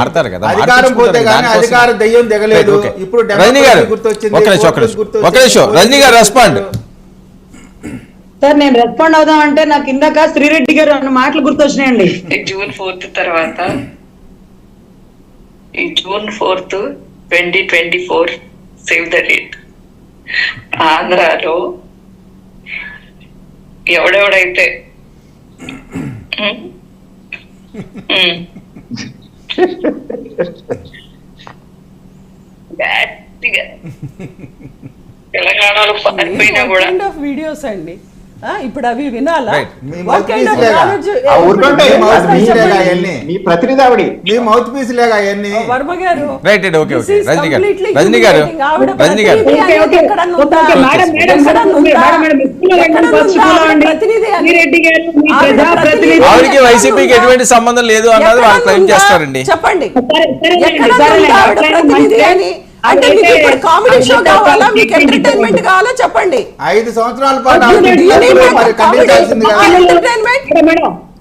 ఆడతారు కదా, అధికారం పోతే కానీ అధికారం దయ్యం దిగలేదు. ఇప్పుడు రజనీ గారు ఒక నిమిషం రజనీ గారు రెస్పాండ్. సార్ నేను రెస్పాండ్ అవుదాం అంటే నాకు ఇందాక శ్రీరెడ్డి గారు అన్న మాటలు గుర్తొచ్చినాయండి. జూన్ 4 తర్వాత ఈ జూన్ 4, 2024 సేవ్ ద డేట్. ఆంధ్రాలో ఎవడెవడైతే తెలంగాణలో పారిపోయినా కూడా వీడియోస్ అండి ఇప్పుడు అవి వినాలా? ప్రతినిధి ఆవిడ మీ మౌత్ పీస్ లేగా అవన్నీ. వర్మ గారు రజనీ గారు ఆవిడకి వైసీపీకి ఎటువంటి సంబంధం లేదు అన్నది వాళ్ళు క్లెయిమ్ చేస్తారండి. చెప్పండి అంటే మీకు ఇప్పుడు కామెడీ షో కావాలా, మీకు ఎంటర్టైన్మెంట్ కావాలా చెప్పండి. 5 సంవత్సరాల పాటు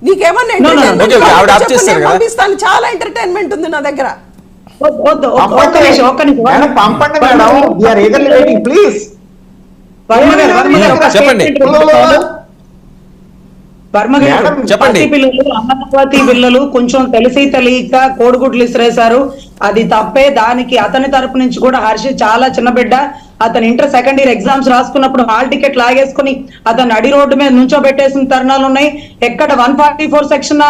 నీకేమన్నా పంపిస్తాను, చాలా ఎంటర్టైన్మెంట్ ఉంది నా దగ్గర. చెప్పండి చెప్పండి. అమరావతి పిల్లలు కొంచెం తెలిసి తెలియక కోడిగుడ్లు ఇసిరేశారు, అది తప్పే. దానికి అతని తరపు నుంచి కూడా హర్షి చాలా చిన్న బిడ్డ, అతను ఇంటర్ సెకండ్ ఇయర్ ఎగ్జామ్స్ రాసుకున్నప్పుడు హాల్ టికెట్ లాగేసుకుని అతను అడి రోడ్డు మీద నుంచోబెట్టేసిన తరుణాలు ఉన్నాయి. ఎక్కడ 144 సెక్షన్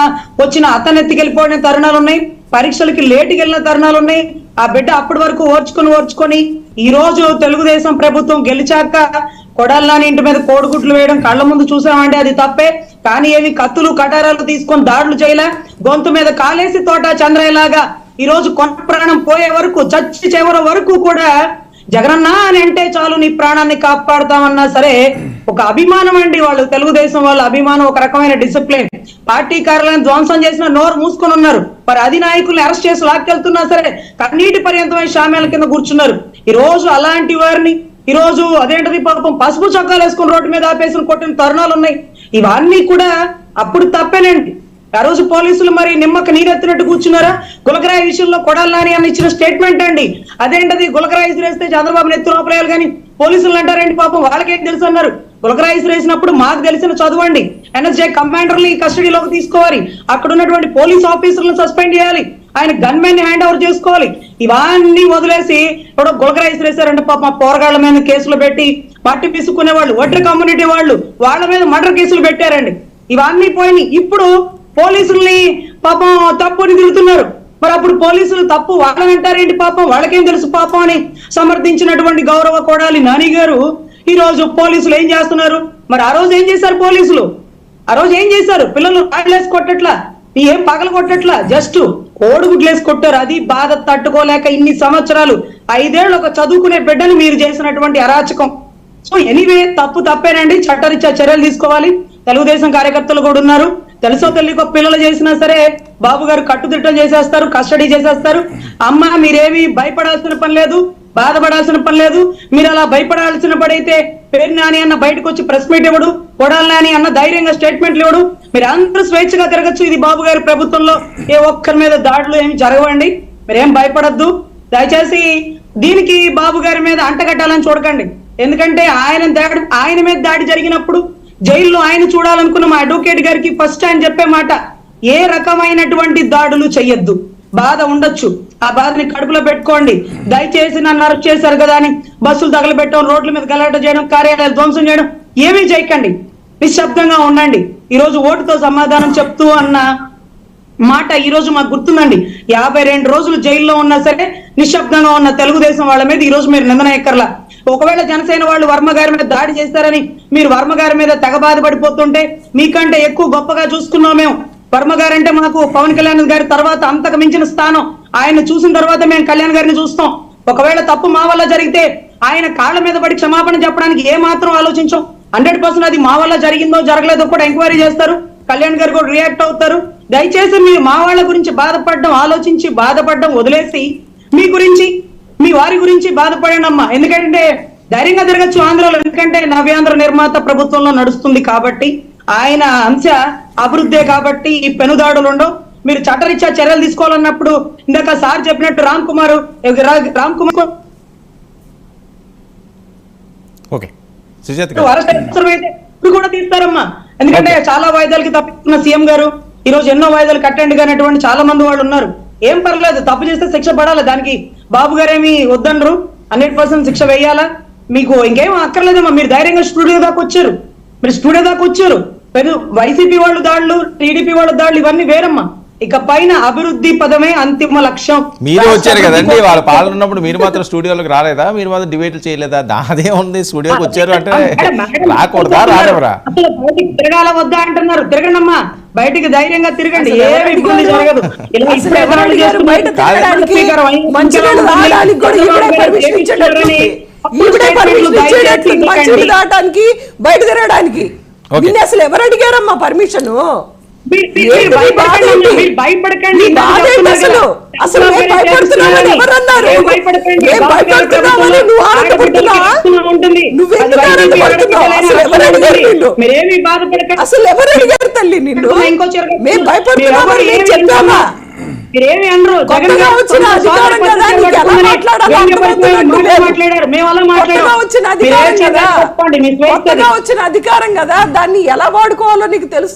వచ్చిన అతను ఎత్తికెళ్ళిపోయిన తరుణాలు ఉన్నాయి. పరీక్షలకి లేటుకి వెళ్ళిన తరుణాలు ఉన్నాయి. ఆ బిడ్డ అప్పటి వరకు ఓర్చుకొని ఈ రోజు తెలుగుదేశం ప్రభుత్వం గెలిచాక కొడాలని ఇంటి మీద కోడిగుడ్లు వేయడం కళ్ళ ముందు చూసామంటే అది తప్పే. కానీ ఏమి కత్తులు కటారాలు తీసుకొని దాడులు చేయలే, గొంతు మీద కాలేసి తోట చంద్రయ్యలాగా ఈ రోజు కొన్న ప్రాణం పోయే వరకు, చచ్చి చివరి వరకు కూడా జగనన్న అని అంటే చాలు నీ ప్రాణాన్ని కాపాడుతామన్నా సరే ఒక అభిమానం అండి. వాళ్ళు తెలుగుదేశం వాళ్ళ అభిమానం, ఒక రకమైన డిసిప్లిన్. పార్టీ కార్యాలయం ధ్వంసం చేసిన నోరు మూసుకొని ఉన్నారు. మరి అధినాయకుల్ని అరెస్ట్ చేసి లాక్కెళ్తున్నా సరే కన్నీటి పర్యంతమైన షామ్యాల కింద కూర్చున్నారు. ఈ రోజు అలాంటి వారిని ఈ రోజు అదేంటది పాపం పసుపు చొక్కాలు వేసుకుని రోడ్డు మీద ఆపేసిన కొట్టిన తరుణాలు ఉన్నాయి. ఇవన్నీ కూడా అప్పుడు తప్పేనండి. ఆ రోజు పోలీసులు మరి నిమ్మక నీరెత్తినట్టు కూర్చున్నారా? గులకరాయి విషయంలో కొడాలని అని ఇచ్చిన స్టేట్మెంట్ అండి. అదేంటది గులకరాయి ఇసిరేస్తే చంద్రబాబు నెత్తి లోపలేయాలి కానీ పోలీసులు అంటారండి పాపం వాళ్ళకేం తెలుసు అన్నారు. గులకరాయి ఇసిరేసినప్పుడు మాకు తెలిసిన చదవండి, ఎన్ఎస్జే కమాండర్ని కస్టడీలోకి తీసుకోవాలి, అక్కడ ఉన్నటువంటి పోలీస్ ఆఫీసర్లను సస్పెండ్ చేయాలి, ఆయన గన్మెన్ హ్యాండ్ ఓవర్ చేసుకోవాలి. ఇవన్నీ వదిలేసి ఇప్పుడు గులకరాయి ఇసిరేసారంటే పాపం పోరగాళ్ల మీద కేసులు పెట్టి మట్టి పిసుకునే వాళ్ళు, ఒడ్రి కమ్యూనిటీ వాళ్ళు, వాళ్ళ మీద మర్డర్ కేసులు పెట్టారండి. ఇవన్నీ పోయినాయి. ఇప్పుడు పోలీసుల్ని పాపం తప్పుని తిరుగుతున్నారు. మరి అప్పుడు పోలీసులు తప్పు వాళ్ళని అంటారేంటి పాపం, వాళ్ళకేం తెలుసు పాపం అని సమర్థించినటువంటి గౌరవ కొడాలి నాని గారు ఈ రోజు పోలీసులు ఏం చేస్తున్నారు? మరి ఆ రోజు ఏం చేశారు పోలీసులు? ఆ రోజు ఏం చేశారు? పిల్లలు రాళ్ళేసి కొట్టట్లా, ఏం పగల కొట్టట్లా, జస్ట్ కోడిగుడ్లేసి కొట్టారు. అది బాధ తట్టుకోలేక ఇన్ని సంవత్సరాలు 5 ఏళ్ళు ఒక చదువుకునే బిడ్డని మీరు చేసినటువంటి అరాచకం. సో ఎనీవే తప్పు తప్పేనండి, చట్టరీత్యా చర్యలు తీసుకోవాలి. తెలుగుదేశం కార్యకర్తలు కూడా ఉన్నారు, తెలుసో తెలియకో పిల్లలు చేసినా సరే బాబు గారు కట్టుదిట్టం చేసేస్తారు, కస్టడీ చేసేస్తారు. అమ్మ మీరేమి భయపడాల్సిన పని లేదు, బాధపడాల్సిన పని లేదు. మీరు అలా భయపడాల్సిన పడైతే పేరు నాని అన్న బయటకు వచ్చి ప్రెస్ మీట్ ఇవ్వడు, కొడాలి నాని అన్న ధైర్యంగా స్టేట్మెంట్లు ఇవ్వడు. మీరు అందరూ స్వేచ్ఛగా తిరగచ్చు. ఇది బాబు గారి ప్రభుత్వంలో ఏ ఒక్కరి మీద దాడులు ఏమి జరగవండి, మీరేం భయపడద్దు. దయచేసి దీనికి బాబు గారి మీద అంటగట్టాలని చూడకండి. ఎందుకంటే ఆయన మీద దాడి జరిగినప్పుడు జైల్లో ఆయన చూడాలనుకున్న మా అడ్వకేట్ గారికి ఫస్ట్ ఆయన చెప్పే మాట, ఏ రకమైనటువంటి దాడులు చెయ్యొద్దు. బాధ ఉండొచ్చు, ఆ బాధని కడుపులో పెట్టుకోండి. దయచేసి నన్ను అరెస్ట్ చేశారు కదా అని బస్సులు తగలబెట్టడం, రోడ్ల మీద గలాట చేయడం, కార్యాలయాలు ధ్వంసం చేయడం ఏమీ చేయకండి. నిశ్శబ్దంగా ఉండండి. ఈ రోజు ఓటుతో సమాధానం చెప్తూ అన్న మాట ఈ రోజు మాకు గుర్తుందండి. 52 రోజులు జైల్లో ఉన్నా సరే నిశ్శబ్దంగా ఉన్న తెలుగుదేశం వాళ్ళ మీద ఈ రోజు మీరు నిందన ఎక్కర్లా. ఒకవేళ జనసేన వాళ్ళు వర్మ గారి మీద దాడి చేస్తారని మీరు వర్మ గారి మీద తెగ బాధపడిపోతుంటే మీకంటే ఎక్కువ గొప్పగా చూసుకున్నాం మేము. వర్మ గారంటే మాకు పవన్ కళ్యాణ్ గారి తర్వాత అంతకు మించిన స్థానం. ఆయన చూసిన తర్వాత మేము కళ్యాణ్ గారిని చూస్తాం. ఒకవేళ తప్పు మా వల్ల జరిగితే ఆయన కాళ్ళ మీద పడి క్షమాపణ చెప్పడానికి ఏ మాత్రం ఆలోచించాం. 100% అది మా వల్ల జరిగిందో జరగలేదో కూడా ఎంక్వైరీ చేస్తారు, కళ్యాణ్ గారు కూడా రియాక్ట్ అవుతారు. దయచేసి మీరు మా వాళ్ళ గురించి బాధపడడం, ఆలోచించి బాధపడడం వదిలేసి మీ గురించి, మీ వారి గురించి బాధపడండి అమ్మా. ఎందుకంటే ధైర్యంగా తిరగచ్చు ఆంధ్రలో, ఎందుకంటే నవ్యాంధ్ర నిర్మాత ప్రభుత్వంలో నడుస్తుంది కాబట్టి, ఆయన అంశ అభివృద్ధే కాబట్టి ఈ పెనుదాడులు ఉండవు. మీరు చట్టరీత్యా చర్యలు తీసుకోవాలన్నప్పుడు ఇందాక సార్ చెప్పినట్టు రామ్ కుమార్ ఓకే సుజాత గారు. అవసరమైతే ఇప్పుడు కూడా తీస్తారమ్మా. ఎందుకంటే చాలా వాయిదాలకి తప్పిస్తున్న సీఎం గారు ఈ రోజు ఎన్నో వాయిదాలు కట్టండి కానటువంటి చాలా మంది వాళ్ళు ఉన్నారు. ఏం పర్లేదు, తప్పు చేస్తే శిక్ష పడాలి. దానికి బాబు గారేమి వద్దనరు, 100% శిక్ష వేయాలా. మీకు ఇంకేం అక్కర్లేదమ్మా. మీరు ధైర్యంగా స్టూడియో దాకా వచ్చారు. వైసీపీ వాళ్ళు దాడులు, టీడీపీ వాళ్ళ దాడులు ఇవన్నీ వేరమ్మా. ఇక పైన అభివృద్ధి పదమే అంతిమ లక్ష్యం. మీరు వచ్చారు కదండి, వాళ్ళ పాలన ఉన్నప్పుడు మీరు మాత్రం స్టూడియోలోకి రాలేదా? మీరు మాత్రం డిబేట్లు చేయలేదా? దాదే ఉంది, స్టూడియోకి వచ్చారు అంటే రాకూడదా? రాలేవరా? అసలు బయటికి తిరగాల వద్దా అంటున్నారు. తిరగండమ్మా, బయటికి ధైర్యంగా తిరగండి, ఏమి ఇబ్బంది జరగదు. బయట తిరగడానికి అసలు ఎవరు అడిగారమ్మా పర్మిషన్? మీరేమి బాధపడకండి. అసలు ఎవరు అడిగారు తల్లి నిన్ను? మేము భయపడుతున్నామని మేము చెప్పామా? మీరేమి అనరు. కొత్తగా వచ్చిన అధికారం కదా, నీకు ఎలా మాట్లాడాలో మాట్లాడారు, మేము అలా మాట్లాడారు. కొత్తగా వచ్చిన అధికారం కదా, దాన్ని ఎలా వాడుకోవాలో నీకు తెలుస్తుంది.